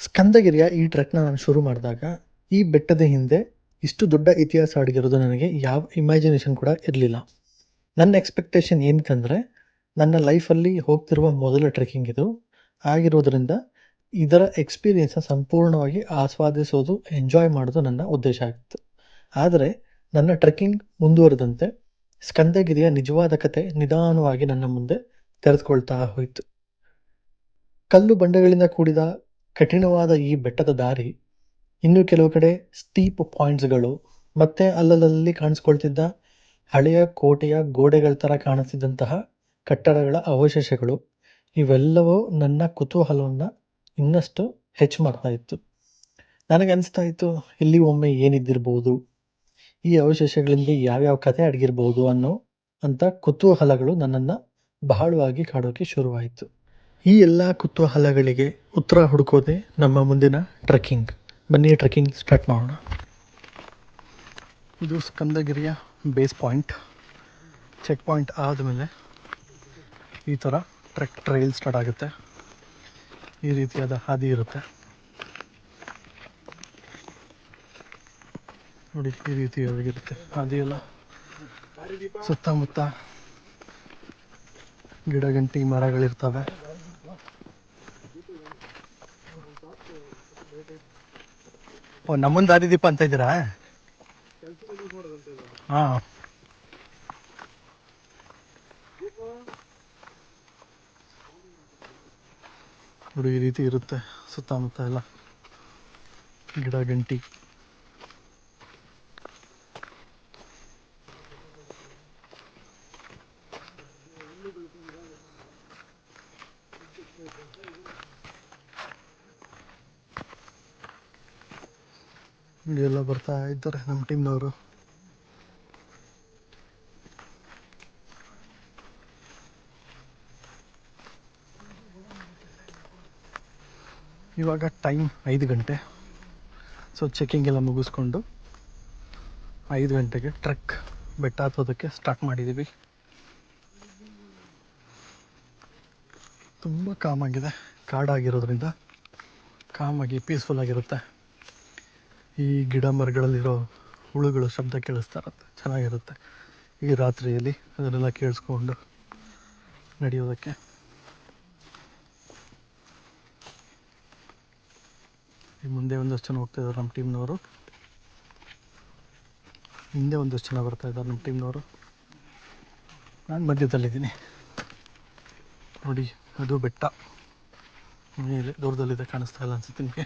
ಸ್ಕಂದಗಿರಿಯ ಈ ಟ್ರೆಕ್‌ನ ನಾನು ಶುರು ಮಾಡಿದಾಗ, ಈ ಬೆಟ್ಟದ ಹಿಂದೆ ಇಷ್ಟು ದೊಡ್ಡ ಇತಿಹಾಸ ಅಡಗಿರೋದು ನನಗೆ ಯಾವ ಇಮ್ಯಾಜಿನೇಷನ್ ಕೂಡ ಇರಲಿಲ್ಲ. ನನ್ನ ಎಕ್ಸ್‌ಪೆಕ್ಟೇಷನ್ ಏನಿತ್ತಂದರೆ, ನನ್ನ ಲೈಫಲ್ಲಿ ಹೋಗ್ತಿರುವ ಮೊದಲ ಟ್ರೆಕ್ಕಿಂಗ್ ಇದು. ಆಗಿರೋದ್ರಿಂದ ಇದರ ಎಕ್ಸ್‌ಪೀರಿಯನ್ಸ್‌ನ ಸಂಪೂರ್ಣವಾಗಿ ಆಸ್ವಾದಿಸೋದು, ಎಂಜಾಯ್ ಮಾಡೋದು ನನ್ನ ಉದ್ದೇಶ ಆಗಿತ್ತು. ಆದರೆ ನನ್ನ ಟ್ರೆಕ್ಕಿಂಗ್ ಮುಂದುವರೆದಂತೆ ಸ್ಕಂದಗಿರಿಯ ನಿಜವಾದ ಕತೆ ನಿಧಾನವಾಗಿ ನನ್ನ ಮುಂದೆ ತೆರೆದುಕೊಳ್ತಾ ಹೋಯಿತು. ಕಲ್ಲು ಬಂಡೆಗಳಿಂದ ಕೂಡಿದ ಕಠಿಣವಾದ ಈ ಬೆಟ್ಟದ ದಾರಿ, ಇನ್ನು ಕೆಲವು ಕಡೆ ಸ್ಟೀಪ್ ಪಾಯಿಂಟ್ಸ್‌ಗಳು ಮತ್ತೆ ಅಲ್ಲಲ್ಲಿ ಕಾಣಿಸ್ಕೊಳ್ತಿದ್ದ ಹಳೆಯ ಕೋಟೆಯ ಗೋಡೆಗಳ ಥರ ಕಾಣಿಸ್ತಿದ್ದಂತಹ ಕಟ್ಟಡಗಳ ಅವಶೇಷಗಳು, ಇವೆಲ್ಲವೂ ನನ್ನ ಕುತೂಹಲವನ್ನು ಇನ್ನಷ್ಟು ಹೆಚ್ಚು ಮಾಡ್ತಾ ಇತ್ತು. ನನಗೆ ಅನಿಸ್ತಾ ಇತ್ತು, ಇಲ್ಲಿ ಒಮ್ಮೆ ಏನಿದ್ದಿರ್ಬೋದು, ಈ ಅವಶೇಷಗಳಿಂದ ಯಾವ್ಯಾವ ಕತೆ ಅಡಗಿರ್ಬೋದು ಅಂತ ಕುತೂಹಲಗಳು ನನ್ನನ್ನು ಬಹಳವಾಗಿ ಕಾಡೋಕ್ಕೆ ಶುರುವಾಯಿತು. ಈ ಎಲ್ಲ ಕುತೂಹಲಗಳಿಗೆ ಉತ್ತರ ಹುಡುಕೋದೆ ನಮ್ಮ ಮುಂದಿನ ಟ್ರೆಕ್ಕಿಂಗ್. ಬನ್ನಿ ಟ್ರೆಕ್ಕಿಂಗ್ ಸ್ಟಾರ್ಟ್ ಮಾಡೋಣ. ಇದು ಸ್ಕಂದಗಿರಿಯ ಬೇಸ್ ಪಾಯಿಂಟ್. ಚೆಕ್ ಪಾಯಿಂಟ್ ಆದಮೇಲೆ ಈ ಥರ ಟ್ರೈಲ್ ಸ್ಟಾರ್ಟ್ ಆಗುತ್ತೆ. ಈ ರೀತಿಯಾದ ಹಾದಿ ಇರುತ್ತೆ ನೋಡಿ, ಈ ರೀತಿಯಾಗಿರುತ್ತೆ ಹಾದಿ ಎಲ್ಲ. ಸುತ್ತಮುತ್ತ ಗಿಡಗಂಟಿ ಮರಗಳಿರ್ತವೆ. ಓ, ನಮ್ಮೊಂದು ದಾರಿ ದೀಪ ಅಂತ ಇದ್ದೀರಾ? ಹಾಂ, ನೋಡಿ ಈ ರೀತಿ ಇರುತ್ತೆ ಸುತ್ತಮುತ್ತ ಎಲ್ಲ ಗಿಡ ಗಂಟಿ. ಎಲ್ಲ ಬರ್ತಾ ಇದ್ದಾರೆ ನಮ್ಮ ಟೀಮ್ನವರು. ಇವಾಗ ಟೈಮ್ 5 ಗಂಟೆ. ಸೊ ಚೆಕ್ಕಿಂಗ್ ಎಲ್ಲ ಮುಗಿಸ್ಕೊಂಡು 5 ಗಂಟೆಗೆ ಟ್ರೆಕ್ ಬೆಟ್ಟ ಹತ್ತೋದಕ್ಕೆ ಸ್ಟಾರ್ಟ್ ಮಾಡಿದ್ದೀವಿ. ತುಂಬ ಕಾಮಾಗಿದೆ, ಕಾಡಾಗಿರೋದ್ರಿಂದ ಕಾಮಾಗಿ ಪೀಸ್ಫುಲ್ಲಾಗಿರುತ್ತೆ. ಈ ಗಿಡ ಮರಗಳಲ್ಲಿರೋ ಹುಳುಗಳು ಶಬ್ದ ಕೇಳಿಸ್ತಾ ಇರುತ್ತೆ, ಚೆನ್ನಾಗಿರುತ್ತೆ ಈ ರಾತ್ರಿಯಲ್ಲಿ ಅದನ್ನೆಲ್ಲ ಕೇಳಿಸ್ಕೊಂಡು ನಡೆಯೋದಕ್ಕೆ. ಈ ಮುಂದೆ ಒಂದಷ್ಟು ಜನ ಹೋಗ್ತಾ ಇದ್ದಾರೆ ನಮ್ಮ ಟೀಮ್ನವರು, ಹಿಂದೆ ಒಂದಷ್ಟು ಜನ ಬರ್ತಾ ಇದ್ದಾರೆ ನಮ್ಮ ಟೀಮ್ನವರು. ನಾನು ಮಧ್ಯದಲ್ಲಿದ್ದೀನಿ ನೋಡಿ. ಅದು ಬೆಟ್ಟ ಮೇಲೆ ದೂರದಲ್ಲಿದೆ, ಕಾಣಿಸ್ತಾ ಇಲ್ಲ ಅನ್ಸುತ್ತೆ ನಿಮಗೆ.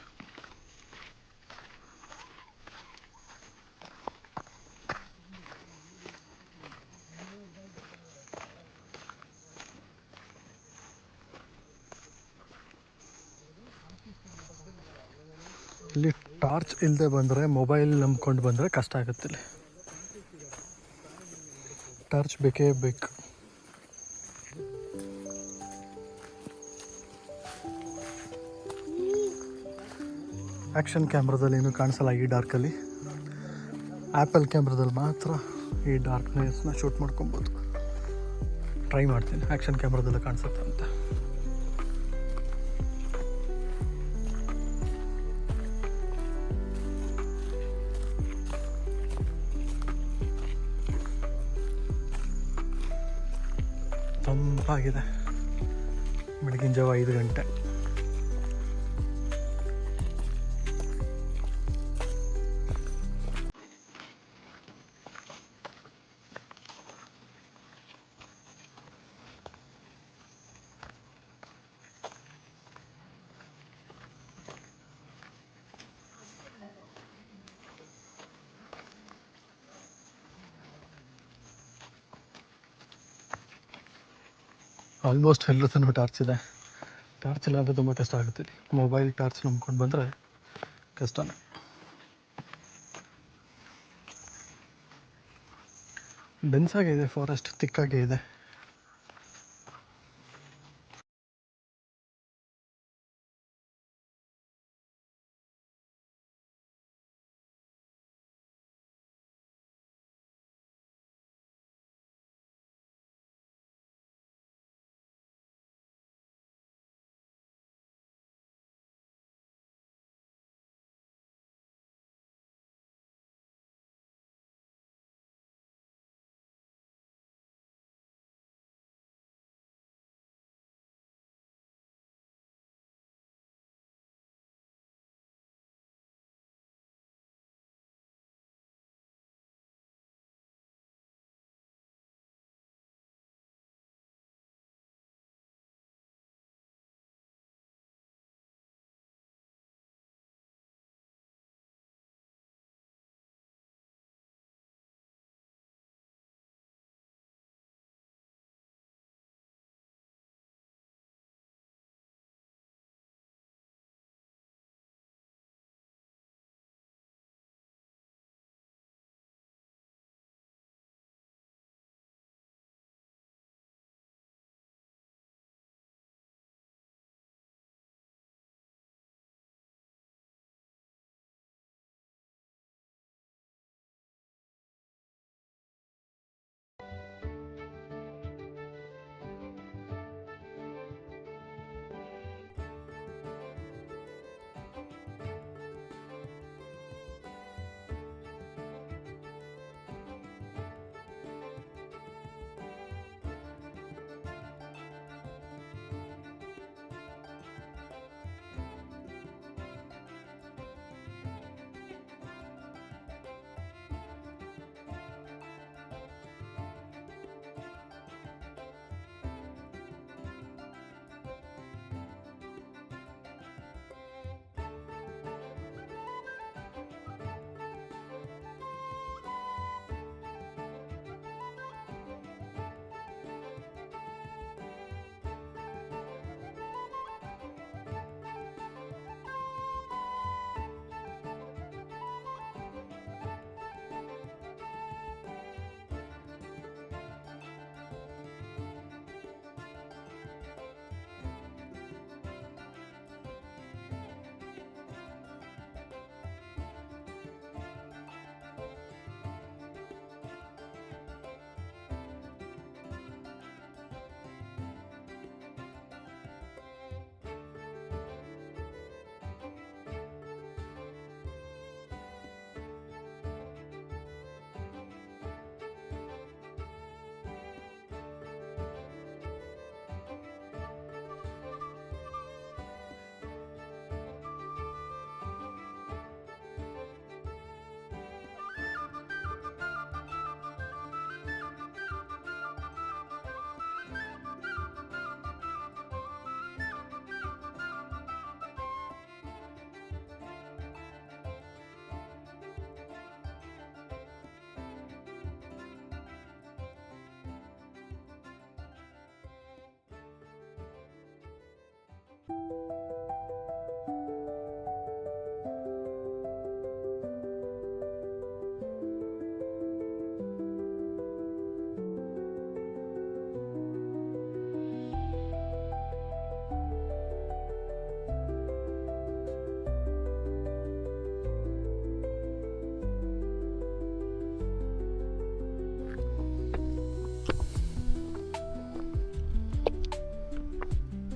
ಇಲ್ಲಿ ಟಾರ್ಚ್ ಇಲ್ಲದೆ ಬಂದರೆ, ಮೊಬೈಲ್ ನಂಬ್ಕೊಂಡು ಬಂದರೆ ಕಷ್ಟ ಆಗುತ್ತೆ. ಇಲ್ಲಿ ಟಾರ್ಚ್ ಬೇಕೇ ಬೇಕು. ಆ್ಯಕ್ಷನ್ ಕ್ಯಾಮ್ರಾದಲ್ಲಿ ಏನೂ ಕಾಣಿಸಲ್ಲ ಈ ಡಾರ್ಕಲ್ಲಿ. ಆ್ಯಪಲ್ ಕ್ಯಾಮ್ರಾದಲ್ಲಿ ಮಾತ್ರ ಈ ಡಾರ್ಕ್ನೆಸ್ನ ಶೂಟ್ ಮಾಡ್ಕೊಬೋದು. ಟ್ರೈ ಮಾಡ್ತೀನಿ ಆ್ಯಕ್ಷನ್ ಕ್ಯಾಮ್ರಾದಲ್ಲೇ ಕಾಣಿಸುತ್ತೆ ಅಂತ. ತಂಪಾಗಿದೆ, ಬೆಳಗಿನ ಜಾವ 5 ಗಂಟೆ. ಆಲ್ಮೋಸ್ಟ್ ಎಲ್ಲದೂ ಟಾರ್ಚ್ ಇದೆ. ಟಾರ್ಚ್ ಇಲ್ಲ ಅಂದರೆ ತುಂಬ ಕಷ್ಟ ಆಗುತ್ತೆ. ಮೊಬೈಲ್ ಟಾರ್ಚ್ ನಂಬ್ಕೊಂಡು ಬಂದರೆ ಕಷ್ಟನೇ. ಡೆನ್ಸಾಗೇ ಇದೆ, ಫಾರೆಸ್ಟ್ ತಿಕ್ಕಾಗೇ ಇದೆ.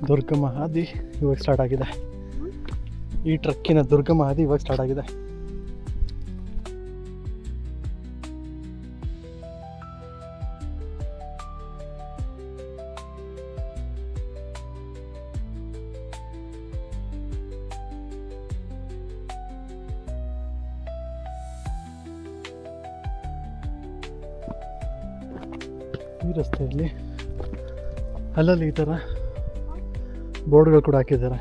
ದುರ್ಗಮ ಹಾದಿ ಇವಾಗ ಸ್ಟಾರ್ಟ್ ಆಗಿದೆ. ಈ ಟ್ರಕ್ಕಿನ ದುರ್ಗಮ ಹಾದಿ ಇವಾಗ ಸ್ಟಾರ್ಟ್ ಆಗಿದೆ. ಈ ರಸ್ತೆಯಲ್ಲಿ ಅಲ್ಲಲ್ಲಿ ಈ ಥರ ಬೋರ್ಡ್ಗಳು ಕೂಡ ಹಾಕಿದ್ದಾರೆ.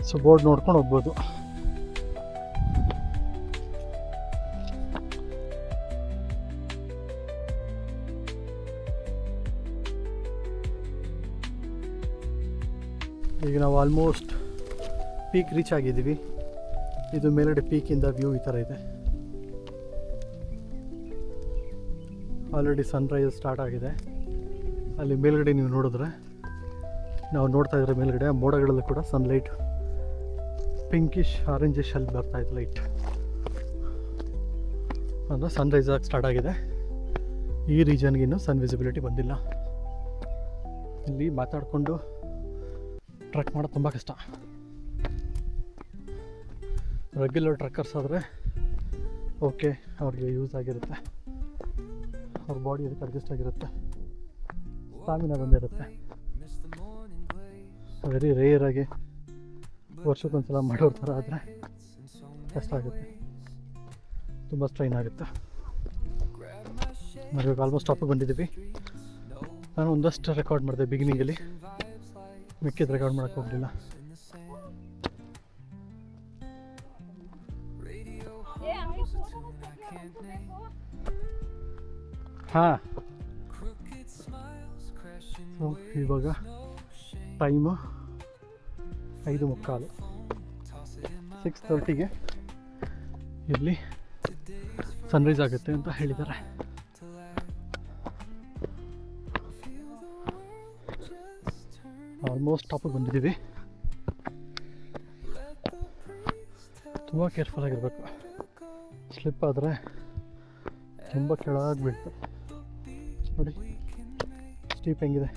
ಸೊ ಬೋರ್ಡ್ ನೋಡ್ಕೊಂಡು ಹೋಗ್ಬೋದು. ಈಗ ನಾವು ಆಲ್ಮೋಸ್ಟ್ ಪೀಕ್ ರೀಚ್ ಆಗಿದ್ದೀವಿ. ಇದು ಮೇಲ್ಗಡೆ ಪೀಕಿಂದ ವ್ಯೂ ಈ ಥರ ಇದೆ. ಆಲ್ರೆಡಿ ಸನ್ರೈಸ್ ಸ್ಟಾರ್ಟ್ ಆಗಿದೆ. ಅಲ್ಲಿ ಮೇಲ್ಗಡೆ ನೀವು ನೋಡಿದ್ರೆ, ನಾವು ನೋಡ್ತಾ ಇದ್ರೆ ಮೇಲ್ಗಡೆ ಮೋಡಗಳಲ್ಲೂ ಕೂಡ ಸನ್ಲೈಟ್ ಪಿಂಕಿಶ್ ಆರೆಂಜಿಶ್ ಅಲ್ಲಿ ಬರ್ತಾ ಇದೆ ಲೈಟ್. ಅಂದರೆ ಸನ್ರೈಸ್ ಆಗಿ ಸ್ಟಾರ್ಟ್ ಆಗಿದೆ. ಈ ರೀಜನ್ಗೆ ಇನ್ನೂ ಸನ್ ವಿಸಿಬಿಲಿಟಿ ಬಂದಿಲ್ಲ. ಇಲ್ಲಿ ಮಾತಾಡಿಕೊಂಡು ಟ್ರಕ್ ಮಾಡೋದು ತುಂಬ ಕಷ್ಟ. ರೆಗ್ಯುಲರ್ ಟ್ರಕ್ಕರ್ಸ್ ಆದರೆ ಓಕೆ, ಅವ್ರಿಗೆ ಯೂಸ್ ಆಗಿರುತ್ತೆ, ಅವ್ರ ಬಾಡಿ ಅದಕ್ಕೆ ಅಡ್ಜಸ್ಟ್ ಆಗಿರುತ್ತೆ, ಸ್ಟಾಮಿನಾ ಬಂದಿರುತ್ತೆ. ವೆರಿ ರೇರ್ ಆಗಿ ವರ್ಷಕ್ಕೊಂದ್ಸಲ ಮಾಡೋರ ಥರ ಆದರೆ ಕಷ್ಟ ಆಗುತ್ತೆ, ತುಂಬ ಸ್ಟ್ರೈನ್ ಆಗುತ್ತೆ. ಇವಾಗ ಆಲ್ಮೋಸ್ಟ್ ಟಾಪಿಗೆ ಬಂದಿದ್ದೀವಿ. ನಾನು ಒಂದಷ್ಟು ರೆಕಾರ್ಡ್ ಮಾಡಿದೆ ಬಿಗಿನಿಂಗಲ್ಲಿ, ಮಿಕ್ಕಿದ್ದು ರೆಕಾರ್ಡ್ ಮಾಡೋಕ್ಕೆ ಹೋಗಲಿಲ್ಲ. ಹಾಂ, ಸೊ ಇವಾಗ ಟೈಮು 5:15, 6:30ಗೆ ಇಲ್ಲಿ ಸನ್ರೈಸ್ ಆಗುತ್ತೆ ಅಂತ ಹೇಳಿದ್ದಾರೆ. ಆಲ್ಮೋಸ್ಟ್ ಟಾಪಿಗೆ ಬಂದಿದ್ದೀವಿ. ತುಂಬ ಕೇರ್ಫುಲ್ ಆಗಿರಬೇಕು. ಸ್ಲಿಪ್ ಆದರೆ ತುಂಬ ಕೆಳಗೆ ಬೀಳ್ತು. ನೋಡಿ ಸ್ಟೀಪ್ ಹೆಂಗಿದೆ.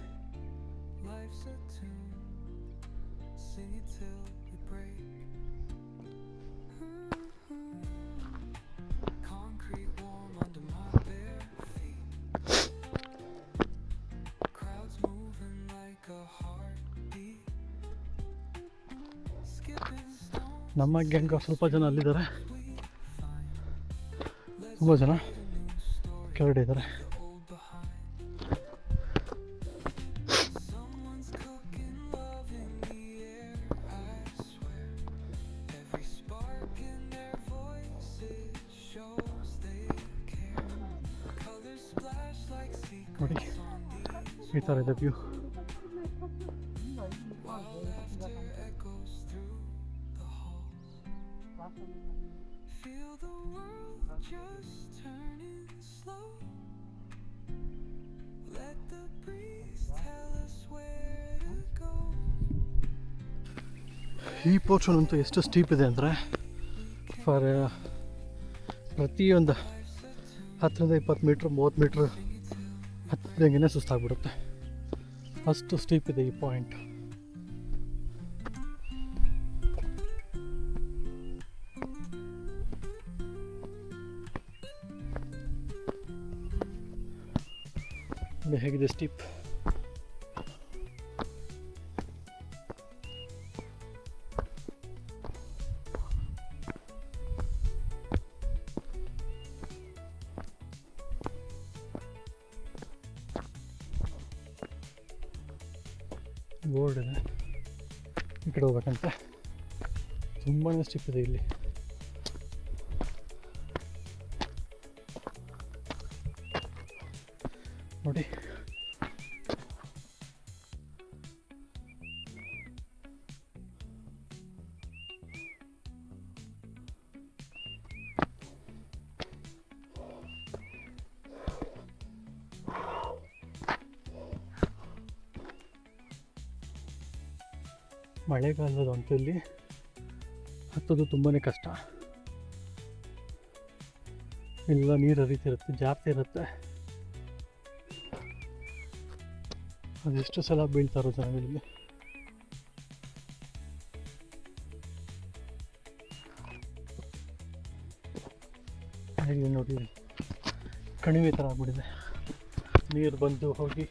ನಮ್ಮ ಗ್ಯಾಂಗ್ ಸ್ವಲ್ಪ ಜನ ಅಲ್ಲಿದ್ದಾರೆ, ತುಂಬ ಜನ ಕೆಳಗಡೆ ಇದ್ದಾರೆ. ನೋಡಿ ಈ ಥರ ಇದೆ ವ್ಯೂ. ಈ ಪೋರ್ಷನ್ ಅಂತೂ ಎಷ್ಟು ಸ್ಟೀಪ್ ಇದೆ ಅಂದರೆ ಪ್ರತಿಯೊಂದು 10-20 ಮೀಟ್ರ್ 30 ಮೀಟ್ರ್ ಹತ್ತಿದಂಗೆ ಸುಸ್ತಾಗ್ಬಿಡುತ್ತೆ, ಅಷ್ಟು ಸ್ಟೀಪ್ ಇದೆ ಈ ಪಾಯಿಂಟ್. ಹೇಗಿದೆ ಸ್ಟೀಪ್. ಬೋರ್ಡ್ ಇದೆ, ಈ ಕಡೆ ಹೋಗ್ಬೇಕಂತ. ತುಂಬಾ ಸ್ಟಿಪ್ ಇದೆ ಇಲ್ಲಿ. ನೋಡಿ ಮಳೆಗಾಲದ ಅಂತೂ ಇಲ್ಲಿ ಹತ್ತೋದು ತುಂಬಾ ಕಷ್ಟ. ಇಲ್ಲ ನೀರು ಹರಿತಿರುತ್ತೆ, ಜಾಸ್ತಿ ಇರುತ್ತೆ. ಅದೆಷ್ಟು ಸಲ ಬೀಳ್ತಾರೋ ಜನಗಳಿಗೆ. ಹೇಗೆ ನೋಡಿ, ಕಣಿವೆ ಥರ ಆಗ್ಬಿಟ್ಟಿದೆ. ನೀರು ಬಂದು ಹೋಗಿ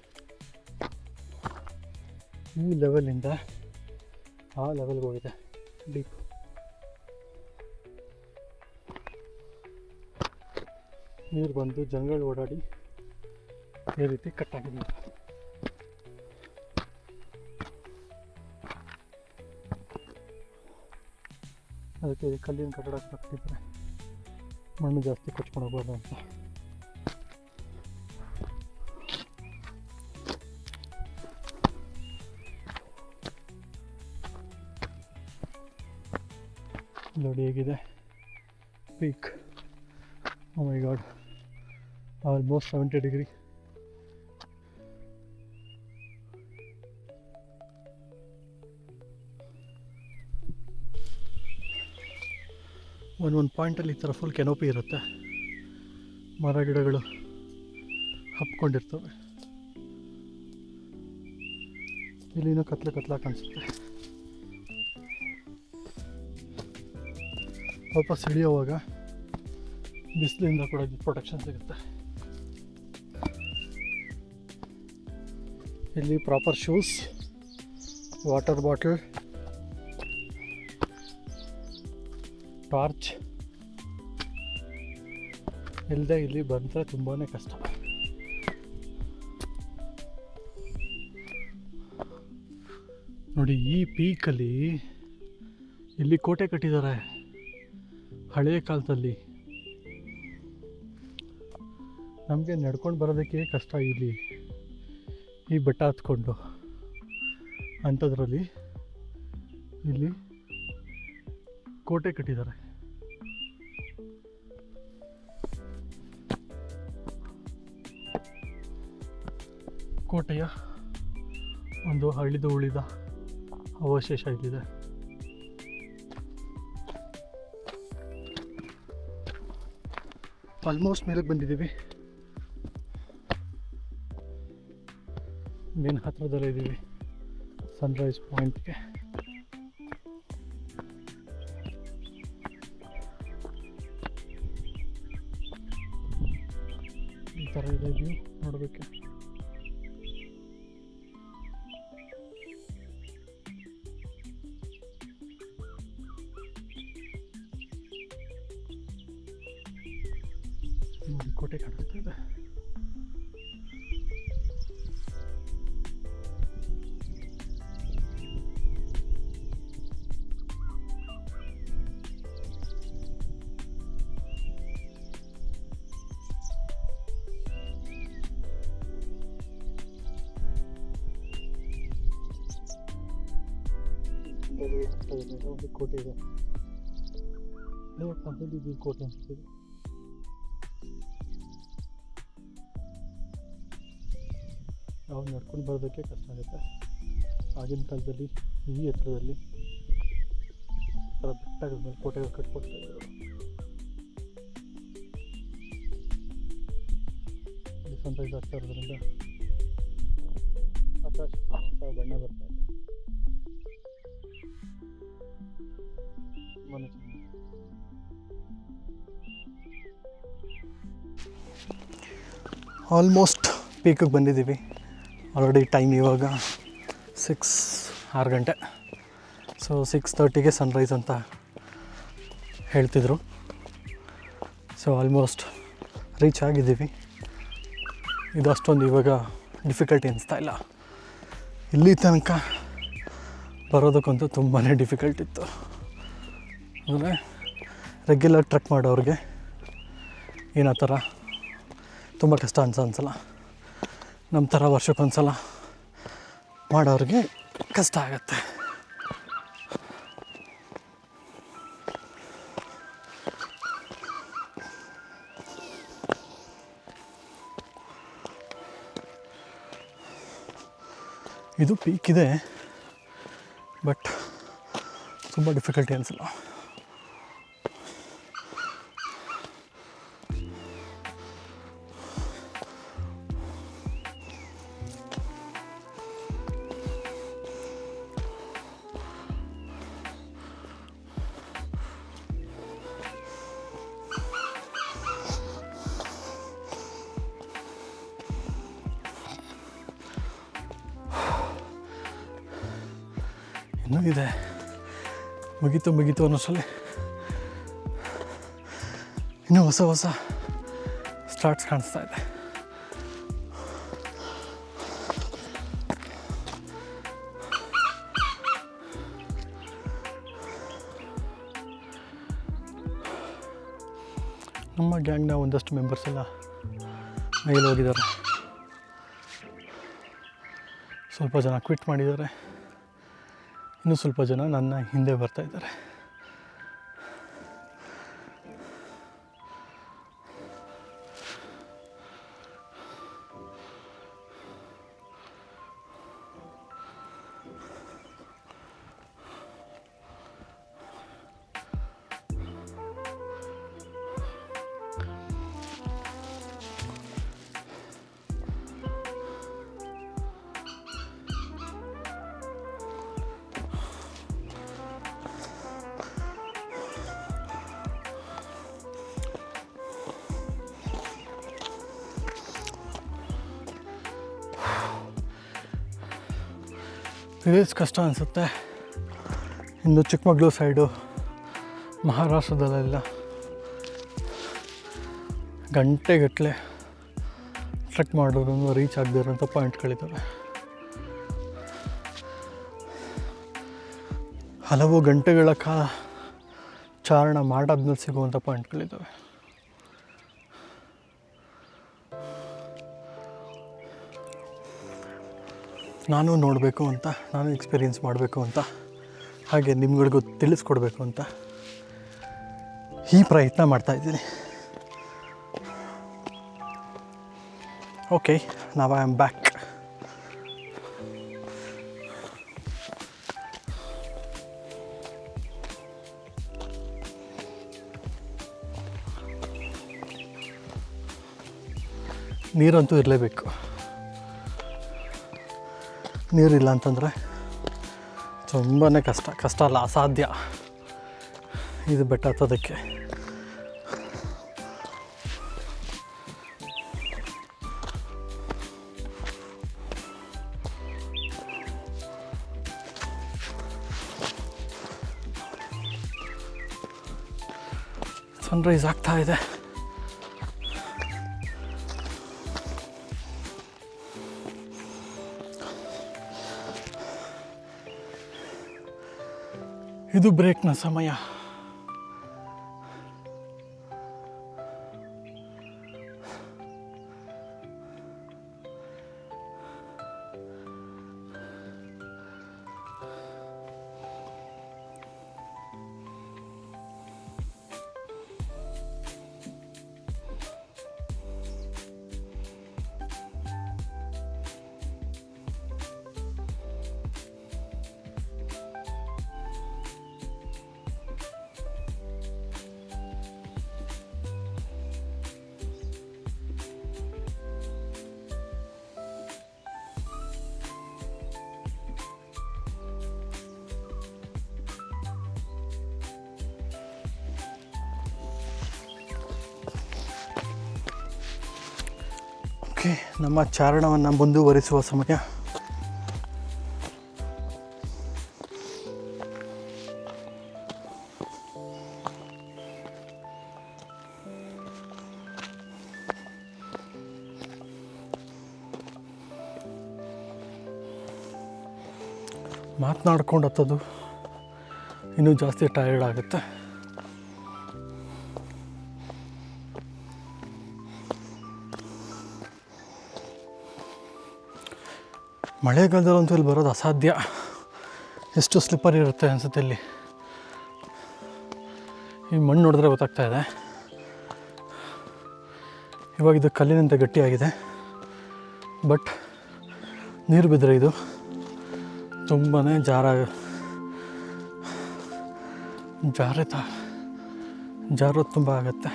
ಈ ಲೆವೆಲಿಂದ ಆ ಲೆವೆಲ್ಗೆ ಹೋಗಿದೆ ಡೀಪ್. ನೀರು ಬಂದು ಜನಗಳು ಓಡಾಡಿ ಈ ರೀತಿ ಕಟ್ಟಾಗಿದೆ. ಅದಕ್ಕೆ ಕಲ್ಲಿನ ಕಟ್ಟಡ ಕಟ್ಟಿದ್ರೆ ಮಣ್ಣು ಜಾಸ್ತಿ ಕೊಚ್ಕೊಂಡು ಹೋಗ್ಬಾರ್ದು ಅಂತ. ನೋಡಿ ಹೇಗಿದೆ ಪೀಕ್. ಓ ಮೈ ಗಾಡ್, ಆಲ್ಮೋಸ್ಟ್ 70 ಡಿಗ್ರಿ. ಒಂದು ಪಾಯಿಂಟಲ್ಲಿ ಈ ಥರ ಫುಲ್ ಕೆನೋಪಿ ಇರುತ್ತೆ, ಮರ ಗಿಡಗಳು ಹಬ್ಕೊಂಡಿರ್ತವೆ. ಇಲ್ಲಿನೂ ಕತ್ಲ ಕಾಣಿಸುತ್ತೆ. ವಾಪಸ್ ಇಳಿಯೋವಾಗ ಬಿಸಿಲಿಂದ ಕೂಡ ಪ್ರೊಟೆಕ್ಷನ್ ಸಿಗುತ್ತೆ. ಇಲ್ಲಿ proper shoes, water bottle, torch ಇಲ್ಲದೆ ಇಲ್ಲಿ ಬಂದರೆ ತುಂಬಾ ಕಷ್ಟ. ನೋಡಿ, ಈ ಪೀಕಲ್ಲಿ ಇಲ್ಲಿ ಕೋಟೆ ಕಟ್ಟಿದ್ದಾರೆ ಹಳೆಯ ಕಾಲದಲ್ಲಿ. ನಮಗೆ ನಡ್ಕೊಂಡು ಬರೋದಕ್ಕೆ ಕಷ್ಟ ಇಲ್ಲಿ ಈ ಬೆಟ್ಟ ಹತ್ಕೊಂಡು. ಅಂಥದ್ರಲ್ಲಿ ಇಲ್ಲಿ ಕೋಟೆ ಕಟ್ಟಿದ್ದಾರೆ. ಕೋಟೆಯ ಒಂದು ಹಳಿದು ಉಳಿದ ಅವಶೇಷ ಇಲ್ಲಿದೆ. ಆಲ್ಮೋಸ್ಟ್ ಮೇಲಕ್ಕೆ ಬಂದಿದ್ದೀವಿ. ಮೇನ್ ಹತ್ರದಲ್ಲೇ ಇದ್ದೀವಿ ಸನ್ರೈಸ್ ಪಾಯಿಂಟ್ಗೆ. ಈ ಥರ ಇದೆ ವ್ಯೂ ನೋಡೋದಕ್ಕೆ. ನೋಡಿ, ಕೋಟೆ ಕಾಣಿಸ್ತಾ ಇದೆ. ಒಂದು ಕೋಟೆ ಇದೆ, ಕಾಲದಲ್ಲಿ ಕೋಟೆ ಅನಿಸ್ತಿದೆ. ನಾವು ನಡ್ಕೊಂಡು ಬರೋದಕ್ಕೆ ಕಷ್ಟ ಆಗುತ್ತೆ. ಆಗಿನ ಕಾಲದಲ್ಲಿ ಈ ಎತ್ತರದಲ್ಲಿ ಥರ ಬೆಟ್ಟಗಳ ಮೇಲೆ ಕೋಟೆಗಳು ಕಟ್ಕೊಡ್ತಾ ಇದ್ದಾರೆ. ಇಲ್ಲಿ ಸನ್ರೈಸ್ ಆಗ್ತಾ ಇರೋದ್ರಿಂದ ಆಕಾಶ ಹೊಸ ಬಣ್ಣ ಬರ್ತಾ ಇದೆ. ತುಂಬಾ ಚೆನ್ನಾಗಿದೆ. ಆಲ್ಮೋಸ್ಟ್ ಪೀಕಿಗೆ ಬಂದಿದ್ದೀವಿ. ಆಲ್ರೆಡಿ ಟೈಮ್ ಇವಾಗ 6 ಗಂಟೆ. ಸೊ 6:30ಗೆ ಸನ್ರೈಸ್ ಅಂತ ಹೇಳ್ತಿದ್ರು. ಸೊ ಆಲ್ಮೋಸ್ಟ್ ರೀಚ್ ಆಗಿದ್ದೀವಿ. ಇದು ಅಷ್ಟೊಂದು ಇವಾಗ ಡಿಫಿಕಲ್ಟಿ ಅನಿಸ್ತಾ ಇಲ್ಲ. ಇಲ್ಲಿ ತನಕ ಬರೋದಕ್ಕಂತೂ ತುಂಬಾ ಡಿಫಿಕಲ್ಟ್ ಇತ್ತು. ಅಂದರೆ ರೆಗ್ಯುಲರ್ ಟ್ರೆಕ್ ಮಾಡೋರಿಗೆ ಏನೋ ಥರ ತುಂಬ ಕಷ್ಟ ಅನ್ಸಲ್ಲ. ನಮ್ಮ ಥರ ವರ್ಷಕ್ಕೊಂದ್ಸಲ ಮಾಡೋರಿಗೆ ಕಷ್ಟ ಆಗತ್ತೆ. ಇದು ಪೀಕ್ ಇದೆ, ಬಟ್ ತುಂಬ ಡಿಫಿಕಲ್ಟಿ ಅನಿಸಲ್ಲ. ಇನ್ನೂ ಇದೆ, ಮುಗೀತು ಅನ್ನೋಷ್ಟರಲ್ಲಿ ಇನ್ನೂ ಹೊಸ ಸ್ಟಾರ್ಟ್ಸ್ ಕಾಣಿಸ್ತಾ ಇದೆ. ನಮ್ಮ ಗ್ಯಾಂಗ್ನ ಒಂದಷ್ಟು ಮೆಂಬರ್ಸ್ ಎಲ್ಲ ಮೇಲೆ ಹೋಗಿದ್ದಾರೆ, ಸ್ವಲ್ಪ ಜನ ಕ್ವಿಟ್ ಮಾಡಿದ್ದಾರೆ, ಇನ್ನೂ ಸ್ವಲ್ಪ ಜನ ನನ್ನ ಹಿಂದೆ ಬರ್ತಾಯಿದ್ದಾರೆ. ವಿಲೇಜ್ ಕಷ್ಟ ಅನಿಸುತ್ತೆ. ಇನ್ನು ಚಿಕ್ಕಮಗಳೂರು ಸೈಡು, ಮಹಾರಾಷ್ಟ್ರದಲ್ಲೆಲ್ಲ ಗಂಟೆಗಟ್ಟಲೆ ಟ್ರೆಕ್ ಮಾಡೋದು ರೀಚ್ ಆಗದೇ ಇರೋಂಥ ಪಾಯಿಂಟ್ಗಳಿದ್ದಾವೆ. ಹಲವು ಗಂಟೆಗಳ ಕಾಲ ಚಾರಣ ಮಾಡಾದ್ಮೇಲೆ ಸಿಗುವಂಥ ಪಾಯಿಂಟ್ಗಳಿದ್ದಾವೆ. ನಾನು ನೋಡಬೇಕು ಅಂತ, ನಾನು ಎಕ್ಸ್ಪೀರಿಯೆನ್ಸ್ ಮಾಡಬೇಕು ಅಂತ, ಹಾಗೆ ನಿಮ್ಗಳಿಗೂ ತಿಳಿಸ್ಕೊಡ್ಬೇಕು ಅಂತ ಈ ಪ್ರಯತ್ನ ಮಾಡ್ತಾಯಿದ್ದೀನಿ. Okay, now I am back. ನೀರಂತೂ ಇರಲೇಬೇಕು. ನೀರಿಲ್ಲ ಅಂತಂದರೆ ತುಂಬಾ ಕಷ್ಟ ಅಲ್ಲ, ಅಸಾಧ್ಯ ಇದು ಬೆಟ್ಟ ಹತ್ತೋದಕ್ಕೆ. ಸನ್ರೈಸ್ ಆಗ್ತಾ ಇದೆ. ಇದು ಬ್ರೇಕ್ನ ಸಮಯ. ನಮ್ಮ ಚಾರಣವನ್ನು ಮುಂದುವರಿಸುವ ಸಮಯ. ಮಾತನಾಡ್ಕೊಂಡು ಹತ್ತೋದು ಇನ್ನೂ ಜಾಸ್ತಿ ಟಯರ್ಡ್ ಆಗುತ್ತೆ. ಮಳೆಗಾಲದಲ್ಲಂತೂ ಇಲ್ಲಿ ಬರೋದು ಅಸಾಧ್ಯ. ಎಷ್ಟು ಸ್ಲಿಪ್ಪರ್ ಇರುತ್ತೆ ಅನಿಸುತ್ತೆ ಇಲ್ಲಿ. ಈ ಮಣ್ಣು ನೋಡಿದ್ರೆ ಗೊತ್ತಾಗ್ತಾ ಇದೆ. ಇವಾಗ ಇದು ಕಲ್ಲಿನಂತೆ ಗಟ್ಟಿಯಾಗಿದೆ, ಬಟ್ ನೀರು ಬಿದ್ದರೆ ಇದು ತುಂಬಾ ಜಾರೋದು ತುಂಬ ಆಗುತ್ತೆ.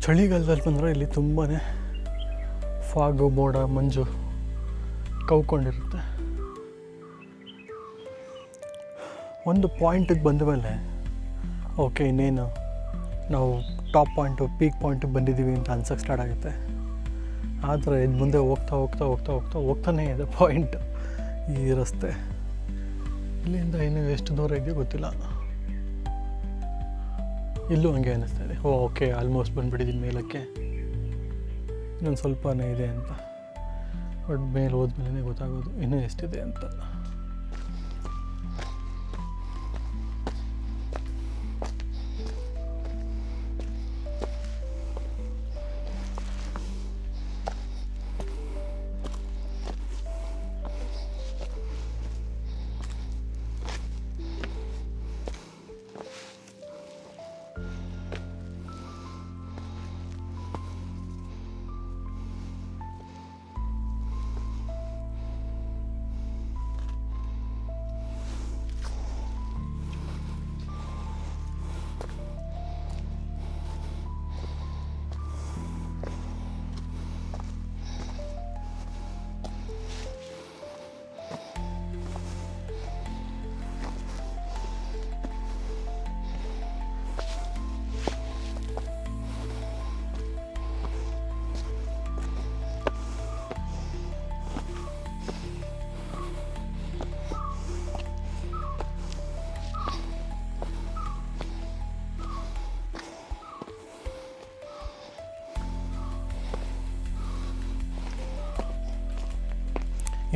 ಚಳಿಗಾಲದಲ್ಲಿ ಬಂದರೆ ಇಲ್ಲಿ ತುಂಬಾ ಫಾಗು, ಮೋಡ, ಮಂಜು ಕವ್ಕೊಂಡಿರುತ್ತೆ. ಒಂದು ಪಾಯಿಂಟಿಗೆ ಬಂದ ಮೇಲೆ ಓಕೆ, ಇನ್ನೇನು ನಾವು ಟಾಪ್ ಪಾಯಿಂಟು, ಪೀಕ್ ಪಾಯಿಂಟಿಗೆ ಬಂದಿದ್ದೀವಿ ಅಂತ ಅನ್ಸೋಕ್ಕೆ ಸ್ಟಾರ್ಟ್ ಆಗುತ್ತೆ. ಆದರೆ ಇದು ಮುಂದೆ ಹೋಗ್ತಾನೇ ಇದೆ ಪಾಯಿಂಟ್, ಈ ರಸ್ತೆ. ಇಲ್ಲಿಂದ ಇನ್ನೂ ಎಷ್ಟು ದೂರ ಇದೆಯೋ ಗೊತ್ತಿಲ್ಲ. ಇಲ್ಲೂ ಹಂಗೆ ಅನ್ನಿಸ್ತಾ ಇದೆ, ಓಕೆ ಆಲ್ಮೋಸ್ಟ್ ಬಂದುಬಿಟ್ಟಿದ್ದೀನಿ ಮೇಲಕ್ಕೆ, ಇನ್ನೊಂದು ಸ್ವಲ್ಪನೇ ಇದೆ ಅಂತ. ಬಟ್ ಮೇಲೆ ಹೋದ್ಮೇಲೆ ಗೊತ್ತಾಗೋದು ಇನ್ನೂ ಎಷ್ಟಿದೆ ಅಂತ.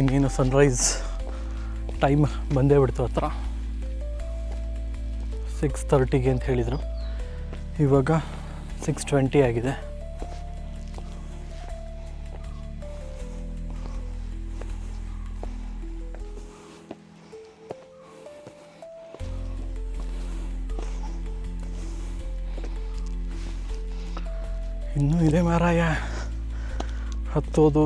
ಇನ್ನೇನು ಸನ್ರೈಸ್ ಟೈಮ್ ಬಂದೇ ಬಿಡ್ತು ಹತ್ರ. 6:30 ಅಂತ ಹೇಳಿದರು, ಇವಾಗ 6:20 ಆಗಿದೆ. ಇನ್ನೂ ಇದೆ ಮಾರಾಯ ಹತ್ತೋದು.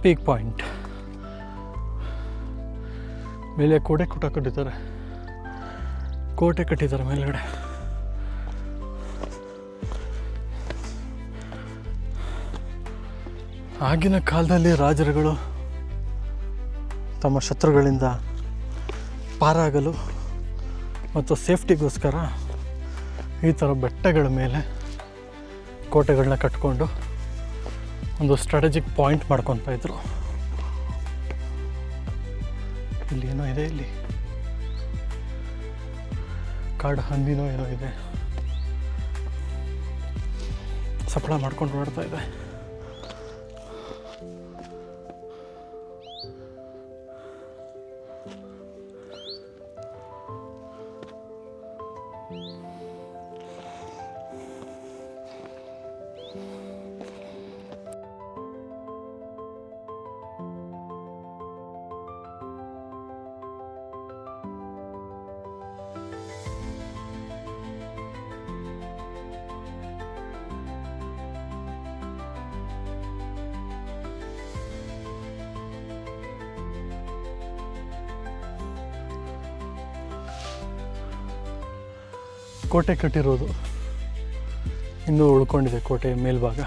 ಪೀಕ್ ಪಾಯಿಂಟ್ ಮೇಲೆ ಕೋಟೆ ಕಟ್ಟಿದ್ದಾರೆ ಮೇಲ್ಗಡೆ. ಆಗಿನ ಕಾಲದಲ್ಲಿ ರಾಜರುಗಳು ತಮ್ಮ ಶತ್ರುಗಳಿಂದ ಪಾರಾಗಲು ಮತ್ತು ಸೇಫ್ಟಿಗೋಸ್ಕರ ಈ ಥರ ಬೆಟ್ಟಗಳ ಮೇಲೆ ಕೋಟೆಗಳನ್ನ ಕಟ್ಕೊಂಡು ಒಂದು ಸ್ಟ್ರಾಟಜಿಕ್ ಪಾಯಿಂಟ್ ಮಾಡ್ಕೊತಾ ಇದ್ರು. ಇಲ್ಲಿ ಏನೋ ಇದೆ, ಇಲ್ಲಿ ಕಾಡು ಹಂದಿನೋ ಏನೋ ಇದೆ, ಸಪ್ಪಳ ಮಾಡ್ಕೊಂಡು ಓಡ್ತಾ ಇದೆ. ಕೋಟೆ ಕಟ್ಟಿರೋದು ಇನ್ನೂ ಉಳ್ಕೊಂಡಿದೆ, ಕೋಟೆ ಮೇಲ್ಭಾಗ.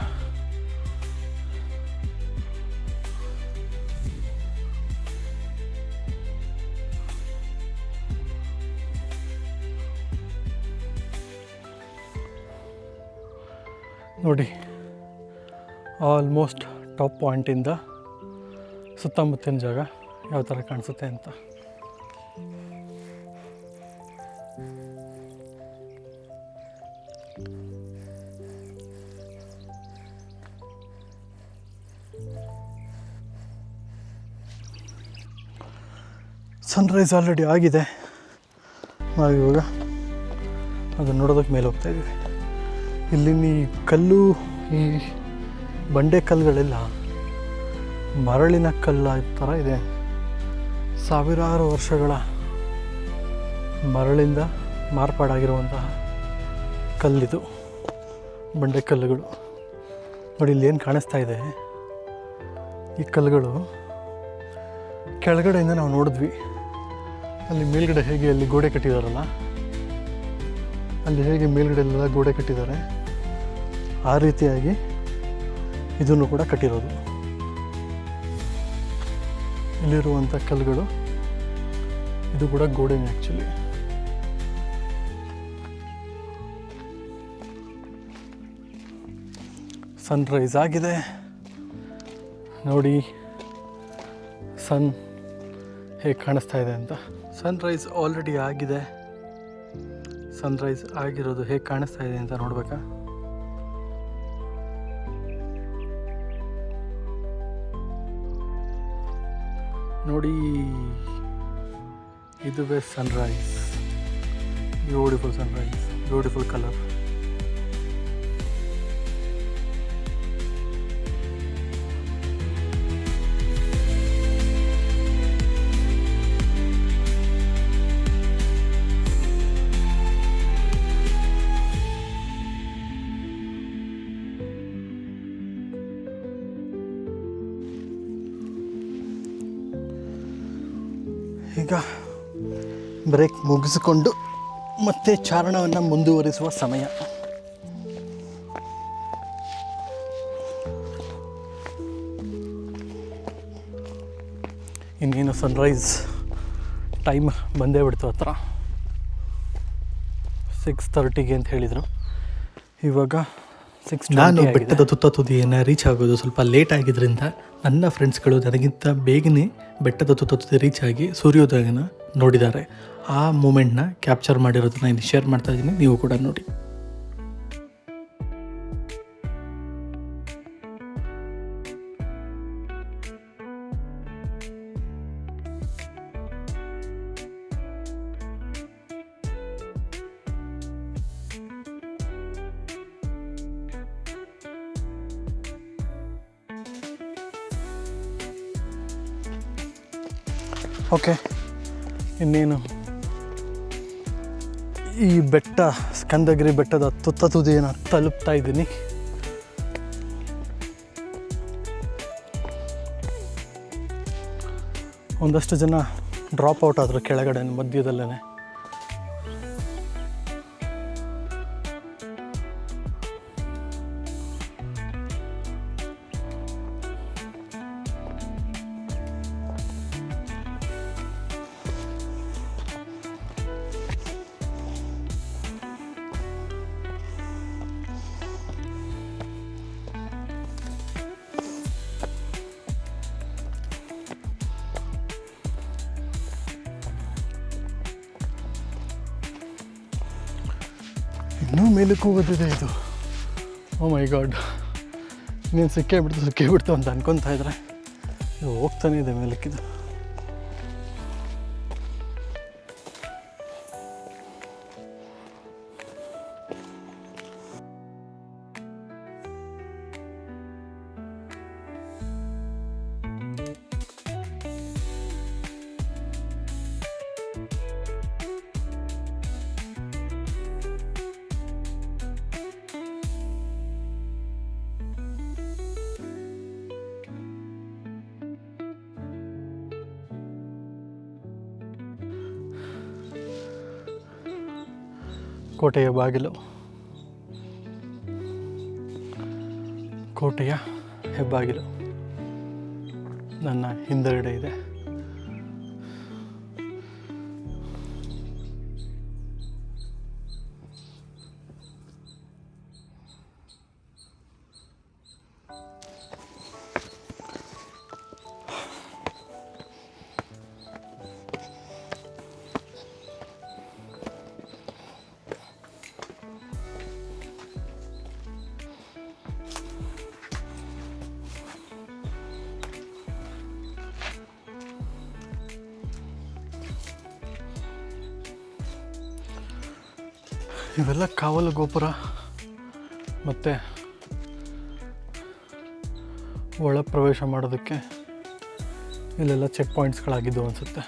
ನೋಡಿ, ಆಲ್ಮೋಸ್ಟ್ ಟಾಪ್ ಪಾಯಿಂಟಿಂದ ಸುತ್ತಮುತ್ತಲಿನ ಜಾಗ ಯಾವ ಥರ ಕಾಣಿಸುತ್ತೆ ಅಂತ. ಸನ್ರೈಸ್ ಆಲ್ರೆಡಿ ಆಗಿದೆ, ನಾವಿವಾಗ ಅದನ್ನು ನೋಡೋದಕ್ಕೆ ಮೇಲೆ ಹೋಗ್ತಾ ಇದ್ದೀವಿ. ಇಲ್ಲಿನ ಈ ಕಲ್ಲು, ಈ ಬಂಡೆ ಕಲ್ಲುಗಳೆಲ್ಲ ಮರಳಿನ ಕಲ್ಲ ಥರ ಇದೆ. ಸಾವಿರಾರು ವರ್ಷಗಳ ಮರಳಿಂದ ಮಾರ್ಪಾಡಾಗಿರುವಂತಹ ಕಲ್ಲಿದು, ಬಂಡೆ ಕಲ್ಲುಗಳು. ನೋಡಿ ಇಲ್ಲಿ ಏನು ಕಾಣಿಸ್ತಾ ಇದೆ, ಈ ಕಲ್ಲುಗಳು ಕೆಳಗಡೆಯಿಂದ ನಾವು ನೋಡಿದ್ವಿ. ಅಲ್ಲಿ ಮೇಲ್ಗಡೆ ಹೇಗೆ ಅಲ್ಲಿ ಗೋಡೆ ಕಟ್ಟಿದಾರಲ್ಲ, ಅಲ್ಲಿ ಹೇಗೆ ಮೇಲ್ಗಡೆ ಎಲ್ಲ ಗೋಡೆ ಕಟ್ಟಿದ್ದಾರೆ, ಆ ರೀತಿಯಾಗಿ ಇದನ್ನು ಕೂಡ ಕಟ್ಟಿರೋದು. ಇಲ್ಲಿರುವಂಥ ಕಲ್ಲುಗಳು, ಇದು ಕೂಡ ಗೋಡೆನೇ ಆ್ಯಕ್ಚುಲಿ. ಸನ್ರೈಸ್ ಆಗಿದೆ ನೋಡಿ, ಸನ್ ಹೇಗೆ ಕಾಣಿಸ್ತಾ ಇದೆ ಅಂತ. ಸನ್ರೈಸ್ ಆಲ್ರೆಡಿ ಆಗಿದೆ. ಸನ್ರೈಸ್ ಆಗಿರೋದು ಹೇಗೆ ಕಾಣಿಸ್ತಾ ಇದೆ ಅಂತ ನೋಡ್ಬೇಕಾ? ನೋಡಿ, ಇದುವೇ Sunrise. Beautiful Sunrise, beautiful colour. ಈಗ ಬ್ರೇಕ್ ಮುಗಿಸಿಕೊಂಡು ಮತ್ತೆ ಚಾರಣವನ್ನು ಮುಂದುವರಿಸುವ ಸಮಯ. ಇನ್ನೇನು ಸನ್ರೈಸ್ ಟೈಮ್ ಬಂದೇ ಬಿಡ್ತು. ಹತ್ರ 6:30 ಅಂತ ಹೇಳಿದರು. ಇವಾಗ 6:20. ನಾನು ಬೆಟ್ಟದ ತುತ್ತ ತುದಿಯನ್ನು ರೀಚ್ ಆಗೋದು ಸ್ವಲ್ಪ ಲೇಟ್ ಆಗಿದ್ದರಿಂದ ನನ್ನ ಫ್ರೆಂಡ್ಸ್ಗಳು ನನಗಿಂತ ಬೇಗನೆ ಬೆಟ್ಟದ ತುತ್ತ ತುದಿ ರೀಚ್ ಆಗಿ ಸೂರ್ಯೋದಯನ ನೋಡಿದ್ದಾರೆ. ಆ ಮೂಮೆಂಟ್ನ ಕ್ಯಾಪ್ಚರ್ ಮಾಡಿರೋದನ್ನ ಇಲ್ಲಿ ಶೇರ್ ಮಾಡ್ತಾ ಇದ್ದೀನಿ, ನೀವು ಕೂಡ ನೋಡಿ. ಓಕೆ, ಇನ್ನೇನು ಈ ಬೆಟ್ಟ, ಸ್ಕಂದಗಿರಿ ಬೆಟ್ಟದ ತುತ್ತ ತುದಿಯನ್ನು ತಲುಪ್ತಾ ಇದ್ದೀನಿ. ಒಂದಷ್ಟು ಜನ ಡ್ರಾಪ್ ಔಟ್ ಆದರು ಕೆಳಗಡೆ ಮಧ್ಯದಲ್ಲೇ. ಇನ್ನೂ ಮೇಲಕ್ಕೆ ಹೋಗೋದಿದೆ ಇದು. ಓ ಮೈ ಗಾಡ್, ಇನ್ನೇನು ಸಿಕ್ಕೇ ಬಿಡ್ತು ಅಂತ ಅನ್ಕೊತಾ ಇದ್ರೆ ಇದು ಹೋಗ್ತಾನೆ ಇದೆ ಮೇಲಕ್ಕಿದು. ಕೋಟೆಯ ಬಾಗಿಲು, ಕೋಟೆಯ ಹೆಬ್ಬಾಗಿಲು ನನ್ನ ಹಿಂದೆಗಡೆ ಇದೆ. ಇವೆಲ್ಲ ಕಾವಲು ಗೋಪುರ ಮತ್ತು ಒಳ ಪ್ರವೇಶ ಮಾಡೋದಕ್ಕೆ ಇಲ್ಲೆಲ್ಲ ಚೆಕ್ ಪಾಯಿಂಟ್ಸ್ಗಳಾಗಿದ್ದು ಅನಿಸುತ್ತೆ.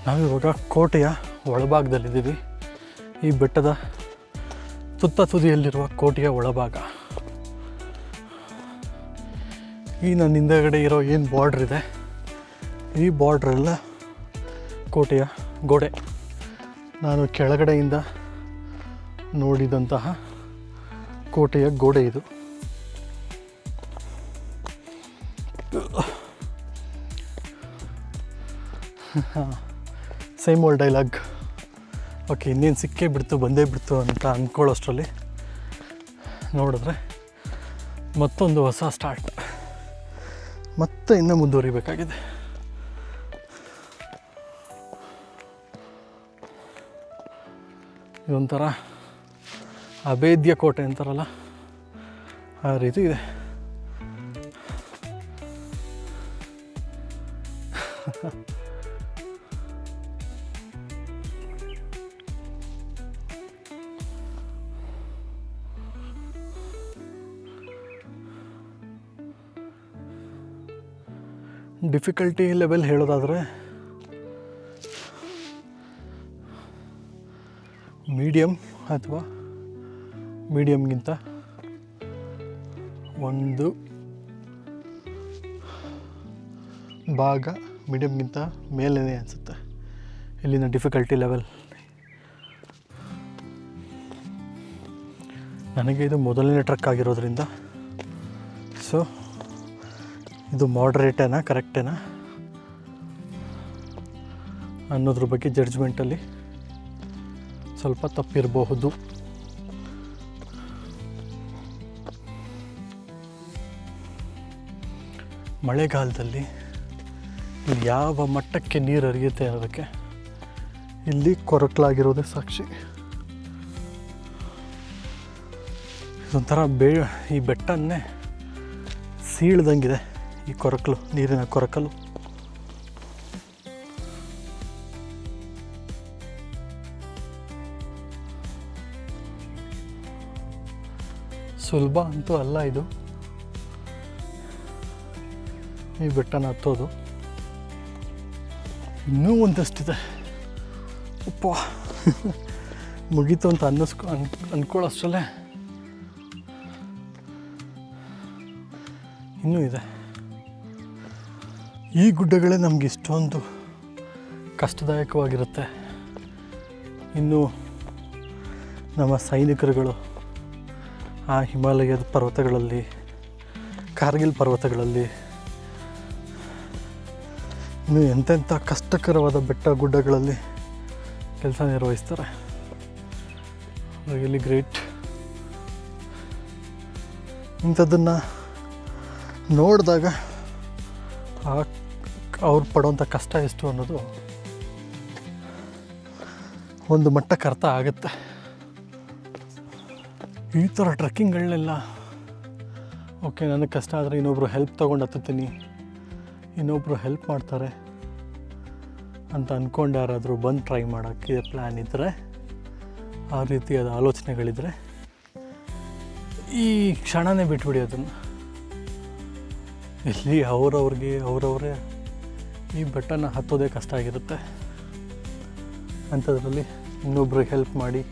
ನಾವಿವಾಗ ಕೋಟೆಯ ಒಳಭಾಗದಲ್ಲಿದ್ದೀವಿ. ಈ ಬೆಟ್ಟದ ತುತ್ತ ತುದಿಯಲ್ಲಿರುವ ಕೋಟೆಯ ಒಳಭಾಗ. ಈ ನನ್ನ ಹಿಂದೆಗಡೆ ಇರೋ ಏನು ಬಾರ್ಡ್ರ್ ಇದೆ, ಈ ಬಾರ್ಡ್ರೆಲ್ಲ ಕೋಟೆಯ ಗೋಡೆ. ನಾನು ಕೆಳಗಡೆಯಿಂದ ನೋಡಿದಂತಹ ಕೋಟೆಯ ಗೋಡೆ ಇದು. Same old dialogue. ಓಕೆ, ಇನ್ನೇನು ಸಿಕ್ಕೇ ಬಿಡ್ತು, ಬಂದೇ ಬಿಡ್ತು ಅಂತ ಅಂದ್ಕೊಳ್ಳೋಷ್ಟರಲ್ಲಿ ನೋಡಿದ್ರೆ ಮತ್ತೊಂದು ಹೊಸ ಸ್ಟಾರ್ಟ್. ಮತ್ತೆ ಇನ್ನೂ ಮುಂದುವರಿಬೇಕಾಗಿದೆ. ಇದೊಂಥರ ಅಭೇದ್ಯ ಕೋಟೆ ಅಂತಾರಲ್ಲ, ಆ ರೀತಿ ಇದೆ. ಡಿಫಿಕಲ್ಟಿ ಲೆವೆಲ್ ಹೇಳೋದಾದರೆ ಮೀಡಿಯಮ್ ಅಥವಾ ಮೀಡಿಯಮ್ಗಿಂತ ಒಂದು ಭಾಗ ಮೀಡಿಯಮ್ಗಿಂತ ಮೇಲೇ ಅನಿಸುತ್ತೆ ಇಲ್ಲಿನ ಡಿಫಿಕಲ್ಟಿ ಲೆವೆಲ್. ನನಗೆ ಇದು ಮೊದಲನೇ ಟ್ರಕ್ ಆಗಿರೋದ್ರಿಂದ ಸೊ ಇದು ಮಾಡ್ರೇಟೇನಾ ಕರೆಕ್ಟೇನಾ ಅನ್ನೋದ್ರ ಬಗ್ಗೆ ಜಡ್ಜ್ಮೆಂಟಲ್ಲಿ ಸ್ವಲ್ಪ ತಪ್ಪಿರಬಹುದು. ಮಳೆಗಾಲದಲ್ಲಿ ಯಾವ ಮಟ್ಟಕ್ಕೆ ನೀರು ಹರಿಯುತ್ತೆ ಅನ್ನೋದಕ್ಕೆ ಇಲ್ಲಿ ಕೊರಕಲಾಗಿರೋದೇ ಸಾಕ್ಷಿ. ಇದೊಂಥರ ಈ ಬೆಟ್ಟನ್ನೇ ಸೀಳ್ದಂಗಿದೆ ಈ ಕೊರಕಲು, ನೀರಿನ ಕೊರಕಲು. ಸುಲಭ ಅಂತೂ ಅಲ್ಲ ಇದು, ಈ ಬೆಟ್ಟನ ಹತ್ತೋದು. ಇನ್ನೂ ಒಂದಷ್ಟಿದೆ. ಉಪ್ಪ ಮುಗೀತು ಅಂತ ಅಂದ್ಕೊಳ್ಳೋಷ್ಟರಲ್ಲೇ ಇನ್ನೂ ಇದೆ. ಈ ಗುಡ್ಡಗಳೇ ನಮಗೆ ಇಷ್ಟೊಂದು ಕಷ್ಟದಾಯಕವಾಗಿರುತ್ತೆ. ಇನ್ನು ನಮ್ಮ ಸೈನಿಕರುಗಳು ಆ ಹಿಮಾಲಯದ ಪರ್ವತಗಳಲ್ಲಿ, ಕಾರ್ಗಿಲ್ ಪರ್ವತಗಳಲ್ಲಿ, ಇನ್ನು ಎಂತೆಂಥ ಕಷ್ಟಕರವಾದ ಬೆಟ್ಟ ಗುಡ್ಡಗಳಲ್ಲಿ ಕೆಲಸ ನಿರ್ವಹಿಸ್ತಾರೆ. Really great. ಇಂಥದ್ದನ್ನು ನೋಡಿದಾಗ ಅವ್ರು ಪಡೋಂಥ ಕಷ್ಟ ಎಷ್ಟು ಅನ್ನೋದು ಒಂದು ಮಟ್ಟಕ್ಕೆ ಅರ್ಥ ಆಗುತ್ತೆ. ಈ ಥರ ಟ್ರೆಕ್ಕಿಂಗ್ಗಳನ್ನೆಲ್ಲ ಓಕೆ, ನನಗೆ ಕಷ್ಟ ಆದರೆ ಇನ್ನೊಬ್ಬರು ಹೆಲ್ಪ್ ತೊಗೊಂಡು ಹತ್ತುತ್ತೀನಿ, ಇನ್ನೊಬ್ಬರು ಹೆಲ್ಪ್ ಮಾಡ್ತಾರೆ ಅಂತ ಅಂದ್ಕೊಂಡು ಯಾರಾದರೂ ಬಂದು ಟ್ರೈ ಮಾಡೋಕ್ಕೆ ಪ್ಲ್ಯಾನ್ ಇದ್ದರೆ, ಆ ರೀತಿಯಾದ ಆಲೋಚನೆಗಳಿದ್ದರೆ ಈ ಕ್ಷಣನೇ ಬಿಟ್ಬಿಡಿ ಅದನ್ನು. ಇಲ್ಲಿ ಅವರವರೇ ಈ ಬೆಟ್ಟನ ಹತ್ತೋದೇ ಕಷ್ಟ ಆಗಿರುತ್ತೆ. ಅಂಥದ್ರಲ್ಲಿ ಇನ್ನೊಬ್ರಿಗೆ ಹೆಲ್ಪ್ ಮಾಡಿ,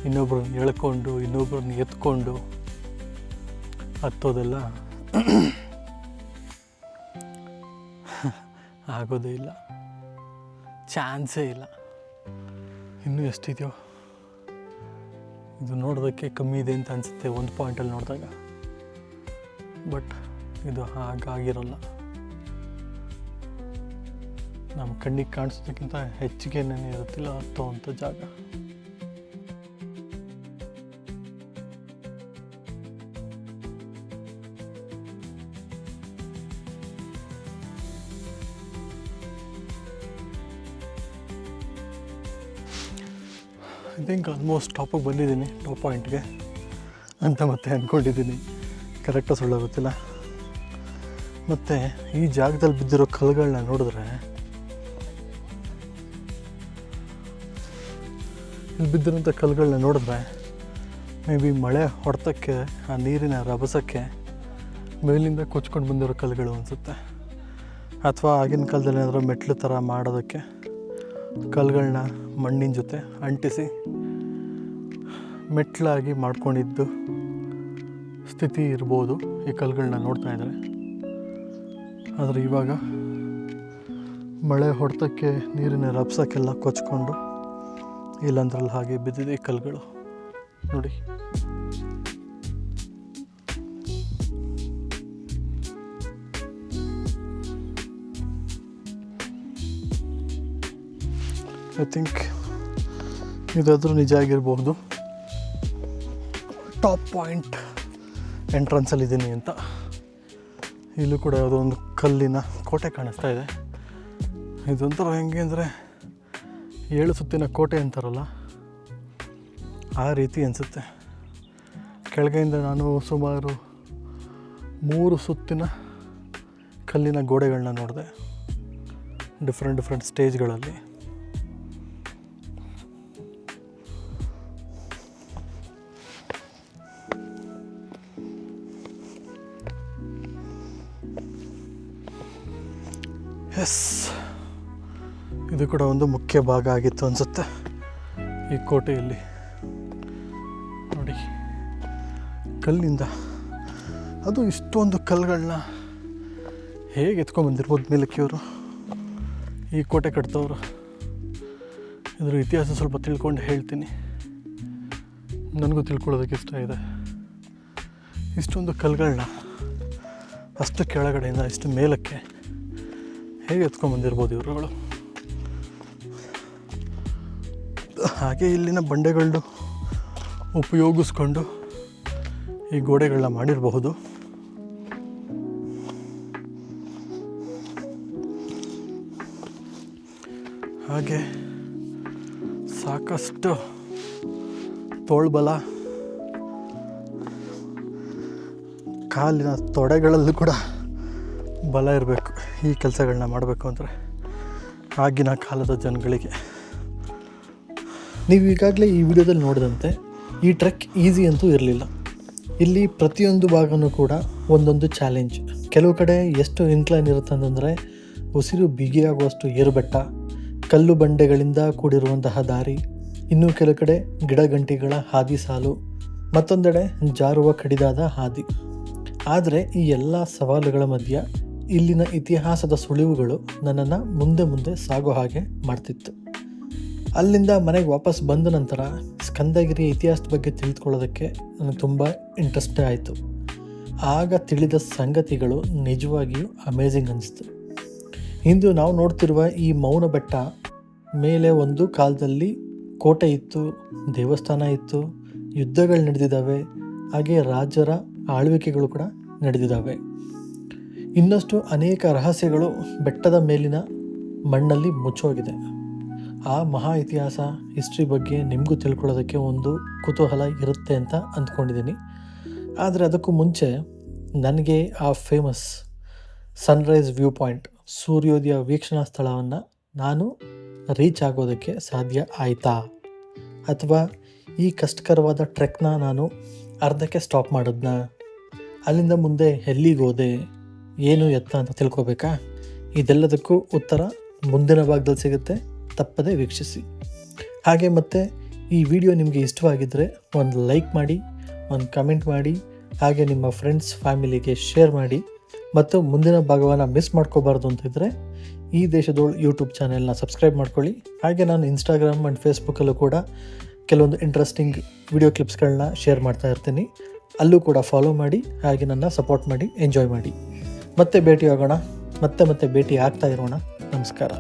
ಇನ್ನೊಬ್ರನ್ನ ಎಳ್ಕೊಂಡು, ಇನ್ನೊಬ್ರನ್ನ ಎತ್ಕೊಂಡು ಹತ್ತೋದೆಲ್ಲ ಆಗೋದೇ ಇಲ್ಲ, ಚಾನ್ಸೇ ಇಲ್ಲ. ಇನ್ನೂ ಎಷ್ಟಿದೆಯೋ ಇದು ನೋಡೋದಕ್ಕೆ ಕಮ್ಮಿ ಇದೆ ಅಂತ ಅನಿಸುತ್ತೆ ಒಂದು ಪಾಯಿಂಟಲ್ಲಿ ನೋಡಿದಾಗ, ಬಟ್ ಇದು ಹಾಗಾಗಿರೋಲ್ಲ. ನಮ್ಮ ಕಣ್ಣಿಗೆ ಕಾಣಿಸೋದಕ್ಕಿಂತ ಹೆಚ್ಚಿಗೆನೇ ಇರುತ್ತಿಲ್ಲ ಹತ್ತುವಂಥ ಜಾಗ. ಐ ಥಿಂಕ್ ಆಲ್ಮೋಸ್ಟ್ ಟಾಪಿಗೆ ಬಂದಿದ್ದೀನಿ, ಟಾಪ್ ಪಾಯಿಂಟ್ಗೆ ಅಂತ ಮತ್ತೆ ಅಂದ್ಕೊಂಡಿದ್ದೀನಿ. ಕರೆಕ್ಟಾಗಿ ಸುಳ್ಳು ಗೊತ್ತಿಲ್ಲ. ಮತ್ತು ಈ ಜಾಗದಲ್ಲಿ ಬಿದ್ದಿರೋ ಕಲ್ಲುಗಳನ್ನ ನೋಡಿದ್ರೆ, ಇಲ್ಲಿ ಬಿದ್ದಿರೋಂಥ ಕಲ್ಲುಗಳನ್ನ ನೋಡಿದ್ರೆ ಮೇ ಬಿ ಮಳೆ ಹೊಡೆತಕ್ಕೆ, ಆ ನೀರಿನ ರಭಸಕ್ಕೆ ಮೇಲಿಂದ ಕೊಚ್ಕೊಂಡು ಬಂದಿರೋ ಕಲ್ಲುಗಳು ಅನಿಸುತ್ತೆ. ಅಥವಾ ಆಗಿನ ಕಾಲದಲ್ಲಿ ಏನಾದರೂ ಮೆಟ್ಲು ಥರ ಮಾಡೋದಕ್ಕೆ ಕಲ್ಲುಗಳನ್ನ ಮಣ್ಣಿನ ಜೊತೆ ಅಂಟಿಸಿ ಮೆಟ್ಲಾಗಿ ಮಾಡ್ಕೊಂಡಿದ್ದು ಸ್ಥಿತಿ ಇರ್ಬೋದು ಈ ಕಲ್ಲುಗಳನ್ನ ನೋಡ್ತಾ ಇದ್ದರೆ. ಆದರೆ ಇವಾಗ ಮಳೆ ಹೊಡೆತಕ್ಕೆ ನೀರಿನ ರಭಸಕ್ಕೆಲ್ಲ ಕೊಚ್ಕೊಂಡು ಇಲ್ಲಂದ್ರಲ್ಲಿ ಹಾಗೆ ಬಿದ್ದಿದೆ ಈ ಕಲ್ಲುಗಳು ನೋಡಿ. ಐ ಥಿಂಕ್ ಇದಾದರೂ ನಿಜ ಆಗಿರ್ಬೋದು. ಟಾಪ್ ಪಾಯಿಂಟ್ ಎಂಟ್ರೆನ್ಸಲ್ಲಿದ್ದೀನಿ ಅಂತ. ಇಲ್ಲೂ ಕೂಡ ಯಾವುದೋ ಒಂದು ಕಲ್ಲಿನ ಕೋಟೆ ಕಾಣಿಸ್ತಾ ಇದೆ. ಇದೊಂಥರ ಹೆಂಗೆ ಅಂದರೆ 7 ಸುತ್ತಿನ ಕೋಟೆ ಅಂತಾರಲ್ಲ, ಆ ರೀತಿ ಅನಿಸುತ್ತೆ. ಕೆಳಗೆಯಿಂದ ನಾನು ಸುಮಾರು 3 ಸುತ್ತಿನ ಕಲ್ಲಿನ ಗೋಡೆಗಳನ್ನ ನೋಡಿದೆ, ಡಿಫ್ರೆಂಟ್ ಸ್ಟೇಜ್ಗಳಲ್ಲಿ. ಎಸ್, ಇದು ಕೂಡ ಒಂದು ಮುಖ್ಯ ಭಾಗ ಆಗಿತ್ತು ಅನಿಸುತ್ತೆ ಈ ಕೋಟೆಯಲ್ಲಿ. ನೋಡಿ, ಕಲ್ಲಿಂದ ಅದು ಇಷ್ಟೊಂದು ಕಲ್ಲುಗಳನ್ನ ಹೇಗೆ ಎತ್ಕೊಂಡ್ಬಂದಿರ್ಬೋದು ಮೇಲಕ್ಕೆ ಇವರು, ಈ ಕೋಟೆ ಕಟ್ತವ್ರು. ಇದ್ರ ಇತಿಹಾಸ ಸ್ವಲ್ಪ ತಿಳ್ಕೊಂಡು ಹೇಳ್ತೀನಿ, ನನಗೂ ತಿಳ್ಕೊಳ್ಳೋದಕ್ಕೆ ಇಷ್ಟ ಇದೆ. ಇಷ್ಟೊಂದು ಕಲ್ಲುಗಳನ್ನ ಅಷ್ಟು ಕೆಳಗಡೆಯಿಂದ ಇಷ್ಟು ಮೇಲಕ್ಕೆ ಹೇಗೆ ಎತ್ಕೊಂಡ್ಬಂದಿರ್ಬೋದು ಇವರುಗಳು. ಹಾಗೆ ಇಲ್ಲಿನ ಬಂಡೆಗಳು ಉಪಯೋಗಿಸ್ಕೊಂಡು ಈ ಗೋಡೆಗಳನ್ನ ಮಾಡಿರಬಹುದು. ಹಾಗೆ ಸಾಕಷ್ಟು ತೋಳ್ಬಲ, ಕಾಲಿನ ತೊಡೆಗಳಲ್ಲೂ ಕೂಡ ಬಲ ಇರಬೇಕು ಈ ಕೆಲಸಗಳನ್ನ ಮಾಡಬೇಕು ಅಂದರೆ ಆಗಿನ ಕಾಲದ ಜನಗಳಿಗೆ. ನೀವು ಈಗಾಗಲೇ ಈ ವಿಡಿಯೋದಲ್ಲಿ ನೋಡಿದಂತೆ ಈ ಟ್ರೆಕ್ ಈಸಿ ಅಂತೂ ಇರಲಿಲ್ಲ. ಇಲ್ಲಿ ಪ್ರತಿಯೊಂದು ಭಾಗನೂ ಕೂಡ ಒಂದೊಂದು ಚಾಲೆಂಜ್. ಕೆಲವು ಕಡೆ ಎಷ್ಟು ಇನ್ಕ್ಲೈನ್ ಇರುತ್ತೆ ಅಂತಂದರೆ ಉಸಿರು ಬಿಗಿಯಾಗುವಷ್ಟು ಏರುಬೆಟ್ಟ, ಕಲ್ಲು ಬಂಡೆಗಳಿಂದ ಕೂಡಿರುವಂತಹ ದಾರಿ, ಇನ್ನೂ ಕೆಲವು ಕಡೆ ಗಿಡಗಂಟಿಗಳ ಹಾದಿ ಸಾಲು, ಮತ್ತೊಂದೆಡೆ ಜಾರುವ ಕಡಿದಾದ ಹಾದಿ. ಆದರೆ ಈ ಎಲ್ಲ ಸವಾಲುಗಳ ಮಧ್ಯೆ ಇಲ್ಲಿನ ಇತಿಹಾಸದ ಸುಳಿವುಗಳು ನನ್ನನ್ನು ಮುಂದೆ ಸಾಗೋ ಹಾಗೆ ಮಾಡ್ತಿತ್ತು. ಅಲ್ಲಿಂದ ಮನೆಗೆ ವಾಪಸ್ ಬಂದ ನಂತರ ಸ್ಕಂದಗಿರಿಯ ಇತಿಹಾಸದ ಬಗ್ಗೆ ತಿಳಿದುಕೊಳ್ಳೋದಕ್ಕೆ ನನಗೆ ತುಂಬ ಇಂಟ್ರೆಸ್ಟ್ ಆಯಿತು. ಆಗ ತಿಳಿದ ಸಂಗತಿಗಳು ನಿಜವಾಗಿಯೂ ಅಮೇಝಿಂಗ್ ಅನಿಸ್ತು. ಇಂದು ನಾವು ನೋಡ್ತಿರುವ ಈ ಮೌನ ಬೆಟ್ಟ ಮೇಲೆ ಒಂದು ಕಾಲದಲ್ಲಿ ಕೋಟೆ ಇತ್ತು, ದೇವಸ್ಥಾನ ಇತ್ತು, ಯುದ್ಧಗಳು ನಡೆದಿದ್ದಾವೆ, ಹಾಗೆ ರಾಜರ ಆಳ್ವಿಕೆಗಳು ಕೂಡ ನಡೆದಿದ್ದಾವೆ. ಇನ್ನಷ್ಟು ಅನೇಕ ರಹಸ್ಯಗಳು ಬೆಟ್ಟದ ಮೇಲಿನ ಮಣ್ಣಲ್ಲಿ ಮುಚ್ಚೋಗಿದೆ. ಆ ಮಹಾ ಇತಿಹಾಸ ಹಿಸ್ಟ್ರಿ ಬಗ್ಗೆ ನಿಮಗೂ ತಿಳ್ಕೊಳ್ಳೋದಕ್ಕೆ ಒಂದು ಕುತೂಹಲ ಇರುತ್ತೆ ಅಂತ ಅಂದ್ಕೊಂಡಿದ್ದೀನಿ. ಆದರೆ ಅದಕ್ಕೂ ಮುಂಚೆ ನನಗೆ ಆ ಫೇಮಸ್ ಸನ್ರೈಸ್ ವ್ಯೂ ಪಾಯಿಂಟ್, ಸೂರ್ಯೋದಯ ವೀಕ್ಷಣಾ ಸ್ಥಳವನ್ನು ನಾನು ರೀಚ್ ಆಗೋದಕ್ಕೆ ಸಾಧ್ಯ ಆಯಿತಾ, ಅಥವಾ ಈ ಕಷ್ಟಕರವಾದ ಟ್ರೆಕ್ನ ನಾನು ಅರ್ಧಕ್ಕೆ ಸ್ಟಾಪ್ ಮಾಡಿದ್ನ, ಅಲ್ಲಿಂದ ಮುಂದೆ ಎಲ್ಲಿಗೆ ಹೋದೆ, ಏನು ಎತ್ತ ಅಂತ ತಿಳ್ಕೊಬೇಕಾ? ಇದೆಲ್ಲದಕ್ಕೂ ಉತ್ತರ ಮುಂದಿನ ಭಾಗದಲ್ಲಿ ಸಿಗುತ್ತೆ, ತಪ್ಪದೇ ವೀಕ್ಷಿಸಿ. ಹಾಗೆ ಮತ್ತು ಈ ವಿಡಿಯೋ ನಿಮಗೆ ಇಷ್ಟವಾಗಿದ್ದರೆ ಒಂದು ಲೈಕ್ ಮಾಡಿ, ಒಂದು ಕಮೆಂಟ್ ಮಾಡಿ, ಹಾಗೆ ನಿಮ್ಮ ಫ್ರೆಂಡ್ಸ್ ಫ್ಯಾಮಿಲಿಗೆ ಶೇರ್ ಮಾಡಿ. ಮತ್ತು ಮುಂದಿನ ಭಾಗವನ್ನು ಮಿಸ್ ಮಾಡ್ಕೋಬಾರ್ದು ಅಂತಿದ್ದರೆ ಈ ದೇಶದೋಳು ಯೂಟ್ಯೂಬ್ ಚಾನೆಲ್ನ ಸಬ್ಸ್ಕ್ರೈಬ್ ಮಾಡ್ಕೊಳ್ಳಿ. ಹಾಗೆ ನಾನು ಇನ್ಸ್ಟಾಗ್ರಾಮ್ ಆ್ಯಂಡ್ ಫೇಸ್ಬುಕ್ಕಲ್ಲೂ ಕೂಡ ಕೆಲವೊಂದು ಇಂಟ್ರೆಸ್ಟಿಂಗ್ ವಿಡಿಯೋ ಕ್ಲಿಪ್ಸ್ಗಳನ್ನ ಶೇರ್ ಮಾಡ್ತಾ ಇರ್ತೀನಿ. ಅಲ್ಲೂ ಕೂಡ ಫಾಲೋ ಮಾಡಿ, ಹಾಗೆ ನನ್ನ ಸಪೋರ್ಟ್ ಮಾಡಿ, ಎಂಜಾಯ್ ಮಾಡಿ. ಮತ್ತೆ ಭೇಟಿ ಆಗೋಣ, ಮತ್ತೆ ಭೇಟಿ ಆಗ್ತಾ ಇರೋಣ. ನಮಸ್ಕಾರ.